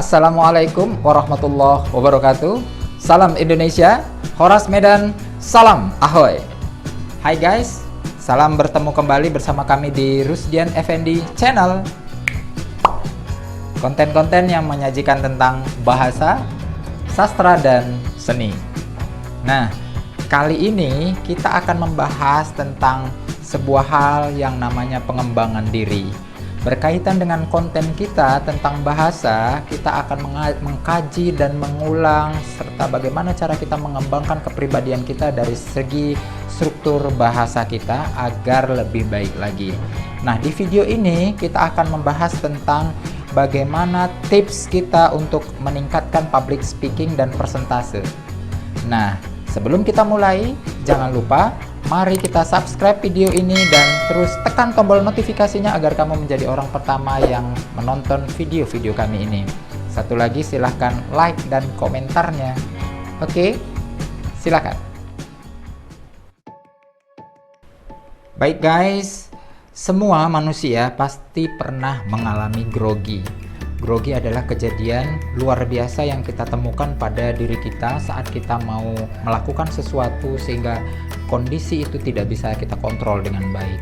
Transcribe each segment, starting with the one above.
Assalamualaikum warahmatullahi wabarakatuh. Salam Indonesia, Horas Medan, salam ahoy. Hai guys, salam bertemu kembali bersama kami di Rusdian Effendi Channel. Konten-konten yang menyajikan tentang bahasa, sastra, dan seni. Nah, kali ini kita akan membahas tentang sebuah hal yang namanya pengembangan diri. Berkaitan dengan konten kita tentang bahasa, kita akan mengkaji dan mengulang serta bagaimana cara kita mengembangkan kepribadian kita dari segi struktur bahasa kita agar lebih baik lagi. Nah, di video ini kita akan membahas tentang bagaimana tips kita untuk meningkatkan public speaking dan persentase. Nah, sebelum kita mulai, jangan lupa mari kita subscribe video ini dan terus tekan tombol notifikasinya agar kamu menjadi orang pertama yang menonton video-video kami ini. Satu lagi, silahkan like dan komentarnya. Oke, silahkan. Baik guys, semua manusia pasti pernah mengalami grogi. Grogi adalah kejadian luar biasa yang kita temukan pada diri kita saat kita mau melakukan sesuatu sehingga kondisi itu tidak bisa kita kontrol dengan baik.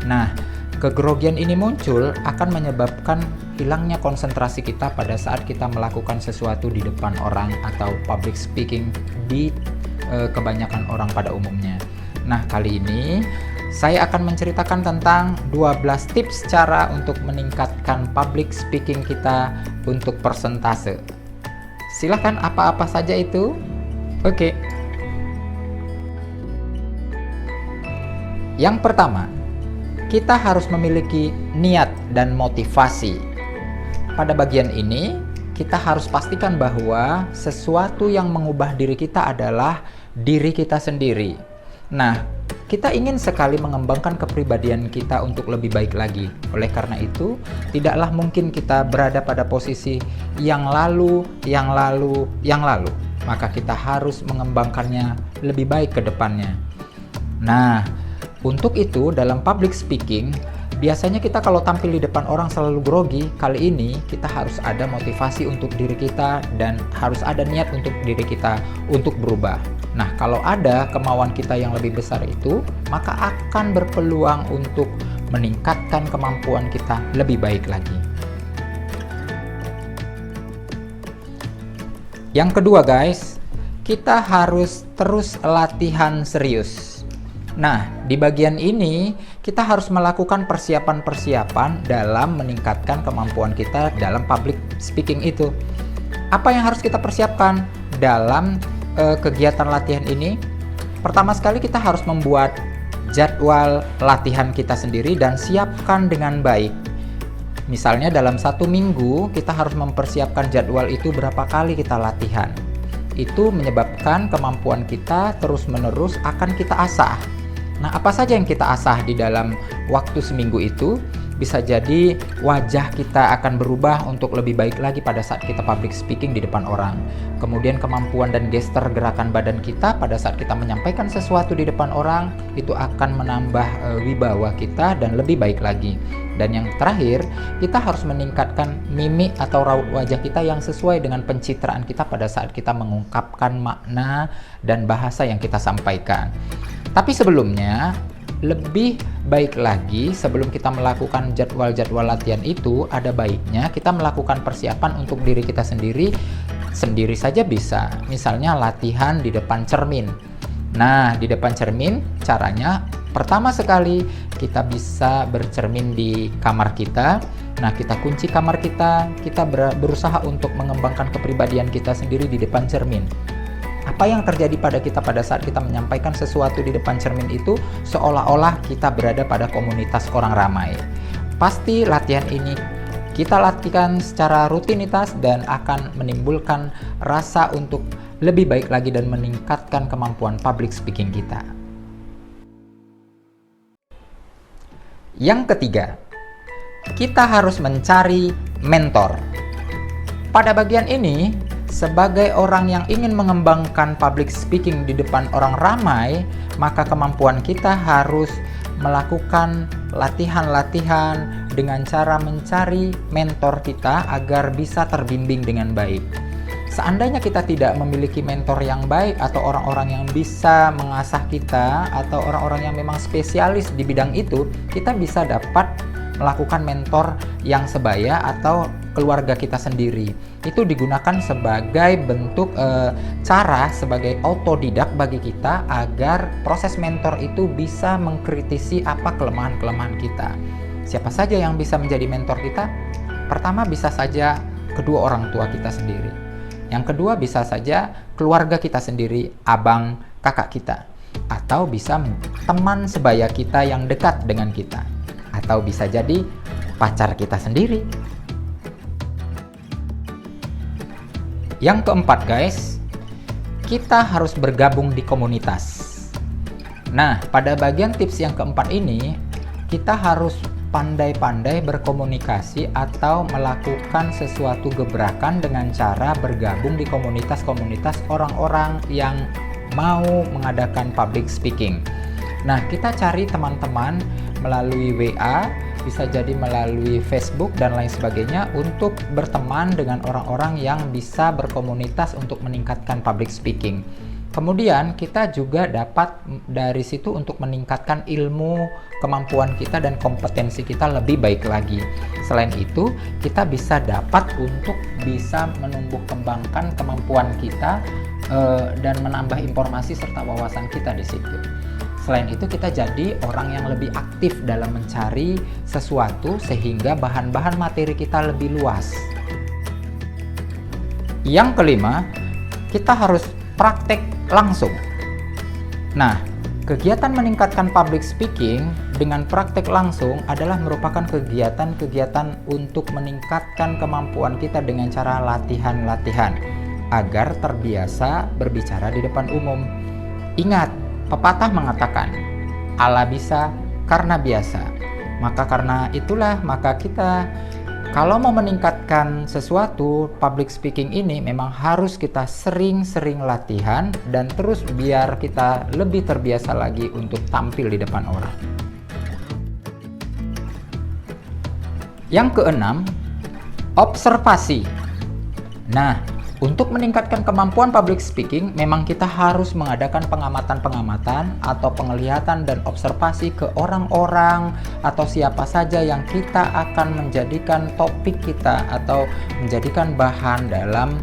Nah, kegrogian ini muncul akan menyebabkan hilangnya konsentrasi kita pada saat kita melakukan sesuatu di depan orang atau public speaking di kebanyakan orang pada umumnya. Nah, kali ini saya akan menceritakan tentang 12 tips cara untuk meningkatkan public speaking kita untuk persentase. Silahkan, apa-apa saja itu? Oke. Yang pertama, kita harus memiliki niat dan motivasi. Pada bagian ini, kita harus pastikan bahwa sesuatu yang mengubah diri kita adalah diri kita sendiri. Nah, kita ingin sekali mengembangkan kepribadian kita untuk lebih baik lagi. Oleh karena itu, tidaklah mungkin kita berada pada posisi yang lalu. Maka kita harus mengembangkannya lebih baik ke depannya. Nah, untuk itu dalam public speaking, biasanya kita kalau tampil di depan orang selalu grogi. Kali ini kita harus ada motivasi untuk diri kita dan harus ada niat untuk diri kita untuk berubah. Nah, kalau ada kemauan kita yang lebih besar itu, maka akan berpeluang untuk meningkatkan kemampuan kita lebih baik lagi. Yang kedua guys, kita harus terus latihan serius. Nah, di bagian ini kita harus melakukan persiapan-persiapan dalam meningkatkan kemampuan kita dalam public speaking itu. Apa yang harus kita persiapkan dalam kegiatan latihan ini? Pertama sekali kita harus membuat jadwal latihan kita sendiri dan siapkan dengan baik. Misalnya dalam 1 minggu kita harus mempersiapkan jadwal itu berapa kali kita latihan. Itu menyebabkan kemampuan kita terus-menerus akan kita asah. Nah, apa saja yang kita asah di dalam waktu seminggu itu? Bisa jadi wajah kita akan berubah untuk lebih baik lagi pada saat kita public speaking di depan orang. Kemudian kemampuan dan gestur gerakan badan kita pada saat kita menyampaikan sesuatu di depan orang itu akan menambah wibawa kita dan lebih baik lagi. Dan yang terakhir, kita harus meningkatkan mimik atau raut wajah kita yang sesuai dengan pencitraan kita pada saat kita mengungkapkan makna dan bahasa yang kita sampaikan. Tapi sebelumnya, lebih baik lagi sebelum kita melakukan jadwal-jadwal latihan itu, ada baiknya kita melakukan persiapan untuk diri kita sendiri saja bisa. Misalnya latihan di depan cermin. Nah, di depan cermin caranya pertama sekali kita bisa bercermin di kamar kita. Nah, kita kunci kamar kita berusaha untuk mengembangkan kepribadian kita sendiri di depan cermin. Apa yang terjadi pada kita pada saat kita menyampaikan sesuatu di depan cermin itu seolah-olah kita berada pada komunitas orang ramai. Pasti latihan ini kita latihkan secara rutinitas dan akan menimbulkan rasa untuk lebih baik lagi dan meningkatkan kemampuan public speaking kita. Yang ketiga, kita harus mencari mentor. Pada bagian ini, sebagai orang yang ingin mengembangkan public speaking di depan orang ramai, maka kemampuan kita harus melakukan latihan-latihan dengan cara mencari mentor kita agar bisa terbimbing dengan baik. Seandainya kita tidak memiliki mentor yang baik atau orang-orang yang bisa mengasah kita atau orang-orang yang memang spesialis di bidang itu, kita bisa dapat melakukan mentor yang sebaya atau keluarga kita sendiri. Itu digunakan sebagai bentuk cara sebagai autodidak bagi kita agar proses mentor itu bisa mengkritisi apa kelemahan-kelemahan kita. Siapa saja yang bisa menjadi mentor kita? Pertama, bisa saja kedua orang tua kita sendiri. Yang kedua, bisa saja keluarga kita sendiri, abang, kakak kita. Atau bisa teman sebaya kita yang dekat dengan kita. Atau bisa jadi pacar kita sendiri. Yang keempat guys, kita harus bergabung di komunitas. Nah, pada bagian tips yang keempat ini, kita harus pandai-pandai berkomunikasi atau melakukan sesuatu gebrakan dengan cara bergabung di komunitas-komunitas orang-orang yang mau mengadakan public speaking. Nah, kita cari teman-teman melalui WA, bisa jadi melalui Facebook dan lain sebagainya untuk berteman dengan orang-orang yang bisa berkomunitas untuk meningkatkan public speaking. Kemudian kita juga dapat dari situ untuk meningkatkan ilmu, kemampuan kita dan kompetensi kita lebih baik lagi. Selain itu, kita bisa dapat untuk bisa menumbuh kembangkan kemampuan kita dan menambah informasi serta wawasan kita di situ. Selain itu, kita jadi orang yang lebih aktif dalam mencari sesuatu sehingga bahan-bahan materi kita lebih luas. Yang kelima, kita harus praktek langsung. Nah, kegiatan meningkatkan public speaking dengan praktek langsung adalah merupakan kegiatan-kegiatan untuk meningkatkan kemampuan kita dengan cara latihan-latihan agar terbiasa berbicara di depan umum. Ingat, pepatah mengatakan, "Allah bisa karena biasa." Maka karena itulah, maka kita kalau mau meningkatkan sesuatu, public speaking ini memang harus kita sering-sering latihan dan terus biar kita lebih terbiasa lagi untuk tampil di depan orang. Yang keenam, observasi. Nah, untuk meningkatkan kemampuan public speaking, memang kita harus mengadakan pengamatan-pengamatan atau penglihatan dan observasi ke orang-orang atau siapa saja yang kita akan menjadikan topik kita atau menjadikan bahan dalam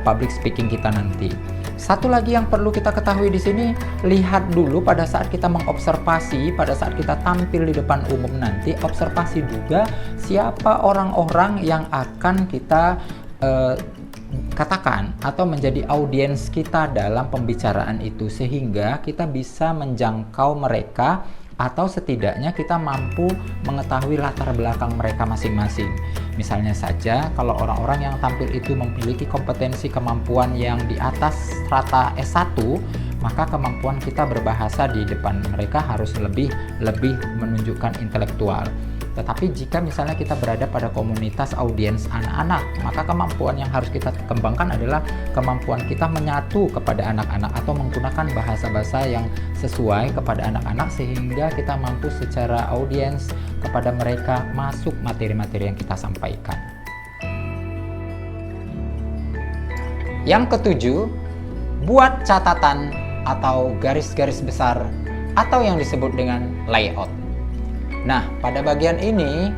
public speaking kita nanti. Satu lagi yang perlu kita ketahui di sini, lihat dulu pada saat kita mengobservasi, pada saat kita tampil di depan umum nanti, observasi juga siapa orang-orang yang akan kita katakan atau menjadi audiens kita dalam pembicaraan itu sehingga kita bisa menjangkau mereka atau setidaknya kita mampu mengetahui latar belakang mereka masing-masing. Misalnya saja kalau orang-orang yang tampil itu memiliki kompetensi kemampuan yang di atas rata S1, maka kemampuan kita berbahasa di depan mereka harus lebih menunjukkan intelektual. Tetapi jika misalnya kita berada pada komunitas audiens anak-anak, maka kemampuan yang harus kita kembangkan adalah kemampuan kita menyatu kepada anak-anak atau menggunakan bahasa-bahasa yang sesuai kepada anak-anak sehingga kita mampu secara audiens kepada mereka masuk materi-materi yang kita sampaikan. Yang ketujuh, buat catatan atau garis-garis besar atau yang disebut dengan layout. Nah, pada bagian ini,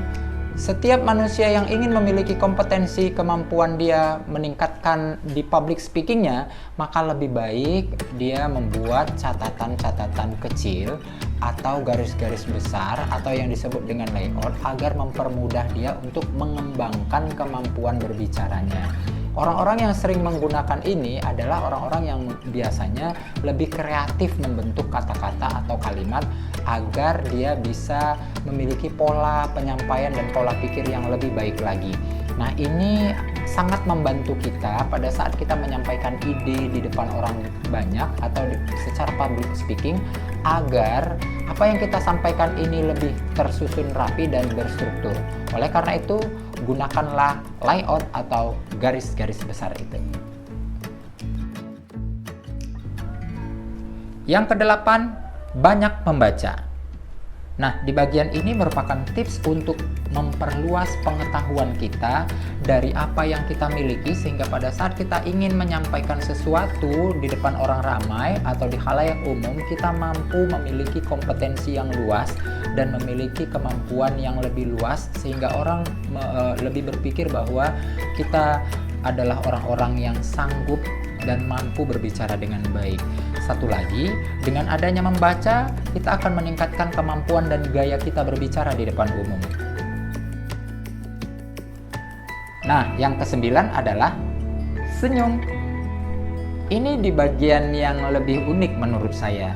setiap manusia yang ingin memiliki kompetensi kemampuan dia meningkatkan di public speakingnya, maka lebih baik dia membuat catatan-catatan kecil atau garis-garis besar atau yang disebut dengan layout agar mempermudah dia untuk mengembangkan kemampuan berbicaranya. Orang-orang yang sering menggunakan ini adalah orang-orang yang biasanya lebih kreatif membentuk kata-kata atau kalimat agar dia bisa memiliki pola penyampaian dan pola pikir yang lebih baik lagi. Nah, ini sangat membantu kita pada saat kita menyampaikan ide di depan orang banyak atau secara public speaking agar apa yang kita sampaikan ini lebih tersusun rapi dan berstruktur. Oleh karena itu, gunakanlah layout atau garis-garis besar itu. Yang kedelapan, banyak membaca. Nah, di bagian ini merupakan tips untuk memperluas pengetahuan kita dari apa yang kita miliki, sehingga pada saat kita ingin menyampaikan sesuatu di depan orang ramai atau di khalayak umum, kita mampu memiliki kompetensi yang luas dan memiliki kemampuan yang lebih luas, sehingga orang lebih berpikir bahwa kita adalah orang-orang yang sanggup dan mampu berbicara dengan baik. Satu lagi, dengan adanya membaca, kita akan meningkatkan kemampuan dan gaya kita berbicara di depan umum. Nah, yang kesembilan adalah senyum. Ini di bagian yang lebih unik menurut saya.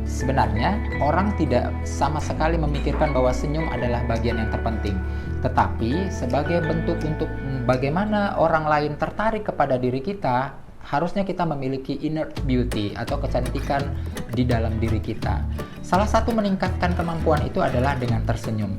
Sebenarnya, orang tidak sama sekali memikirkan bahwa senyum adalah bagian yang terpenting. Tetapi, sebagai bentuk untuk bagaimana orang lain tertarik kepada diri kita, harusnya kita memiliki inner beauty atau kecantikan di dalam diri kita. Salah satu meningkatkan kemampuan itu adalah dengan tersenyum.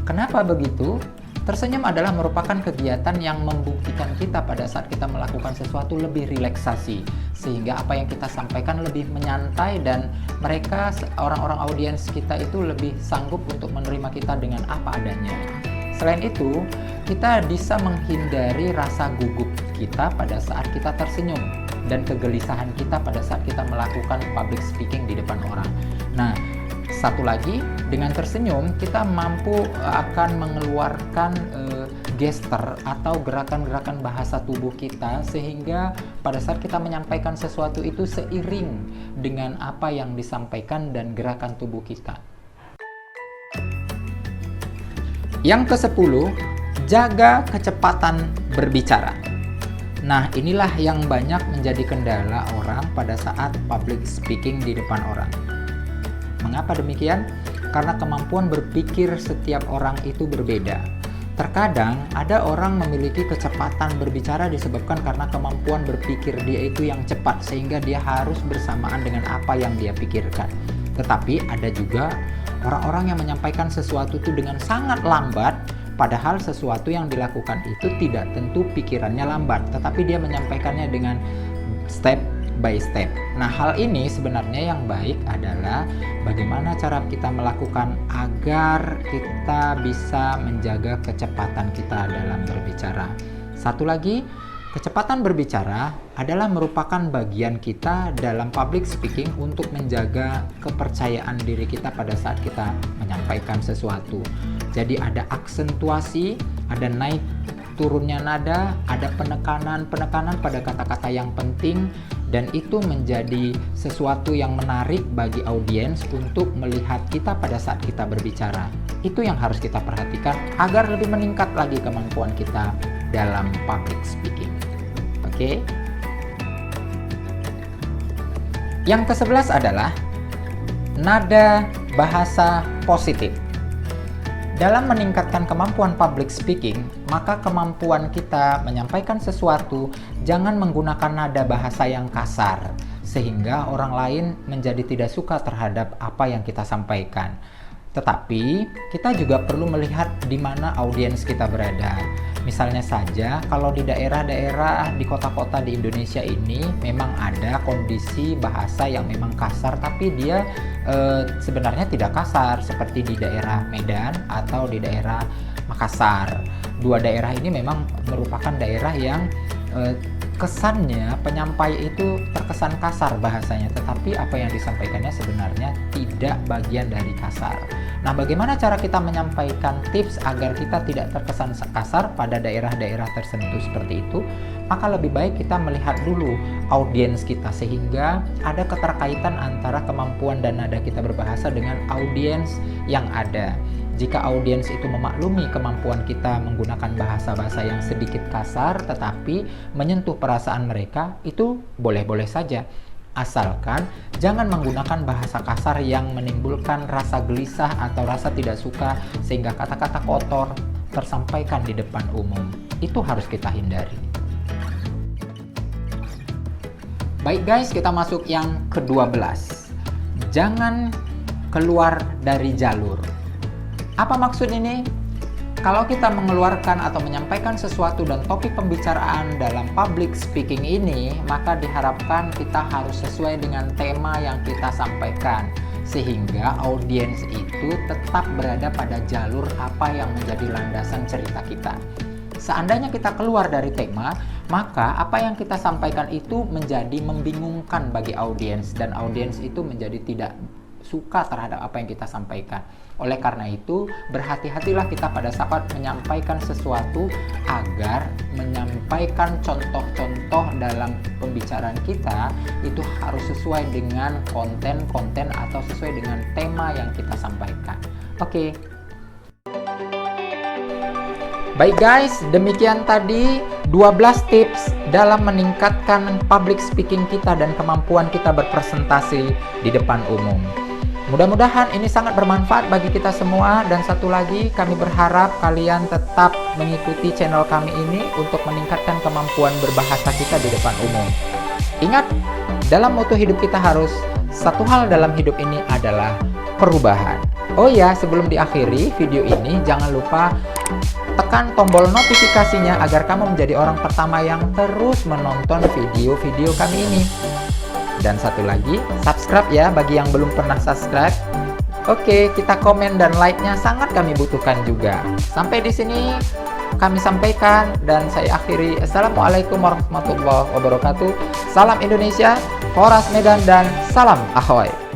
Kenapa begitu? Tersenyum adalah merupakan kegiatan yang membuktikan kita pada saat kita melakukan sesuatu lebih relaksasi, sehingga apa yang kita sampaikan lebih menyantai dan mereka, orang-orang audiens kita itu lebih sanggup untuk menerima kita dengan apa adanya. Selain itu, kita bisa menghindari rasa gugup kita pada saat kita tersenyum dan kegelisahan kita pada saat kita melakukan public speaking di depan orang. Nah, satu lagi, dengan tersenyum kita mampu akan mengeluarkan gesture atau gerakan-gerakan bahasa tubuh kita, sehingga pada saat kita menyampaikan sesuatu itu seiring dengan apa yang disampaikan dan gerakan tubuh kita. Yang ke-10, jaga kecepatan berbicara. Nah, inilah yang banyak menjadi kendala orang pada saat public speaking di depan orang. Mengapa demikian? Karena kemampuan berpikir setiap orang itu berbeda. Terkadang ada orang memiliki kecepatan berbicara disebabkan karena kemampuan berpikir dia itu yang cepat, sehingga dia harus bersamaan dengan apa yang dia pikirkan. Tetapi ada juga orang-orang yang menyampaikan sesuatu itu dengan sangat lambat, padahal sesuatu yang dilakukan itu tidak tentu pikirannya lambat, tetapi dia menyampaikannya dengan step by step. Nah, hal ini sebenarnya yang baik adalah bagaimana cara kita melakukan agar kita bisa menjaga kecepatan kita dalam berbicara. Satu lagi, kecepatan berbicara adalah merupakan bagian kita dalam public speaking untuk menjaga kepercayaan diri kita pada saat kita menyampaikan sesuatu. Jadi ada aksentuasi, ada naik turunnya nada, ada penekanan pada kata-kata yang penting, dan itu menjadi sesuatu yang menarik bagi audiens untuk melihat kita pada saat kita berbicara. Itu yang harus kita perhatikan agar lebih meningkat lagi kemampuan kita dalam public speaking. Oke? Yang ke-11 adalah nada bahasa positif. Dalam meningkatkan kemampuan public speaking, maka kemampuan kita menyampaikan sesuatu jangan menggunakan nada bahasa yang kasar, sehingga orang lain menjadi tidak suka terhadap apa yang kita sampaikan. Tetapi, kita juga perlu melihat di mana audiens kita berada. Misalnya saja, kalau di daerah-daerah, di kota-kota di Indonesia ini memang ada kondisi bahasa yang memang kasar, tapi dia sebenarnya tidak kasar seperti di daerah Medan atau di daerah Makassar. Dua daerah ini memang merupakan daerah yang kesannya penyampai itu terkesan kasar bahasanya, tetapi apa yang disampaikannya sebenarnya tidak bagian dari kasar. Nah, bagaimana cara kita menyampaikan tips agar kita tidak terkesan kasar pada daerah-daerah tertentu seperti itu? Maka lebih baik kita melihat dulu audiens kita, sehingga ada keterkaitan antara kemampuan dan nada kita berbahasa dengan audiens yang ada. Jika audiens itu memaklumi kemampuan kita menggunakan bahasa-bahasa yang sedikit kasar tetapi menyentuh perasaan mereka, itu boleh-boleh saja. Asalkan jangan menggunakan bahasa kasar yang menimbulkan rasa gelisah atau rasa tidak suka sehingga kata-kata kotor tersampaikan di depan umum. Itu harus kita hindari. Baik guys, kita masuk yang ke-12. Jangan keluar dari jalur. Apa maksud ini? Kalau kita mengeluarkan atau menyampaikan sesuatu dan topik pembicaraan dalam public speaking ini, maka diharapkan kita harus sesuai dengan tema yang kita sampaikan. sehingga audiens itu tetap berada pada jalur apa yang menjadi landasan cerita kita. Seandainya kita keluar dari tema, maka apa yang kita sampaikan itu menjadi membingungkan bagi audiens, dan audiens itu menjadi tidak suka terhadap apa yang kita sampaikan. Oleh karena itu, berhati-hatilah kita pada saat menyampaikan sesuatu, agar menyampaikan contoh-contoh dalam pembicaraan kita itu harus sesuai dengan konten-konten atau sesuai dengan tema yang kita sampaikan. Oke. Baik guys, demikian tadi 12 tips dalam meningkatkan public speaking kita dan kemampuan kita berpresentasi di depan umum. Mudah-mudahan ini sangat bermanfaat bagi kita semua, dan satu lagi kami berharap kalian tetap mengikuti channel kami ini untuk meningkatkan kemampuan berbahasa kita di depan umum. Ingat, dalam moto hidup kita harus satu hal dalam hidup ini adalah perubahan. Oh ya, sebelum diakhiri video ini, jangan lupa tekan tombol notifikasinya agar kamu menjadi orang pertama yang terus menonton video-video kami ini. Dan satu lagi, subscribe ya bagi yang belum pernah subscribe. Oke, kita komen dan like-nya sangat kami butuhkan juga. Sampai di sini kami sampaikan dan saya akhiri. Assalamualaikum warahmatullahi wabarakatuh. Salam Indonesia, Horas Medan, dan salam Ahoy.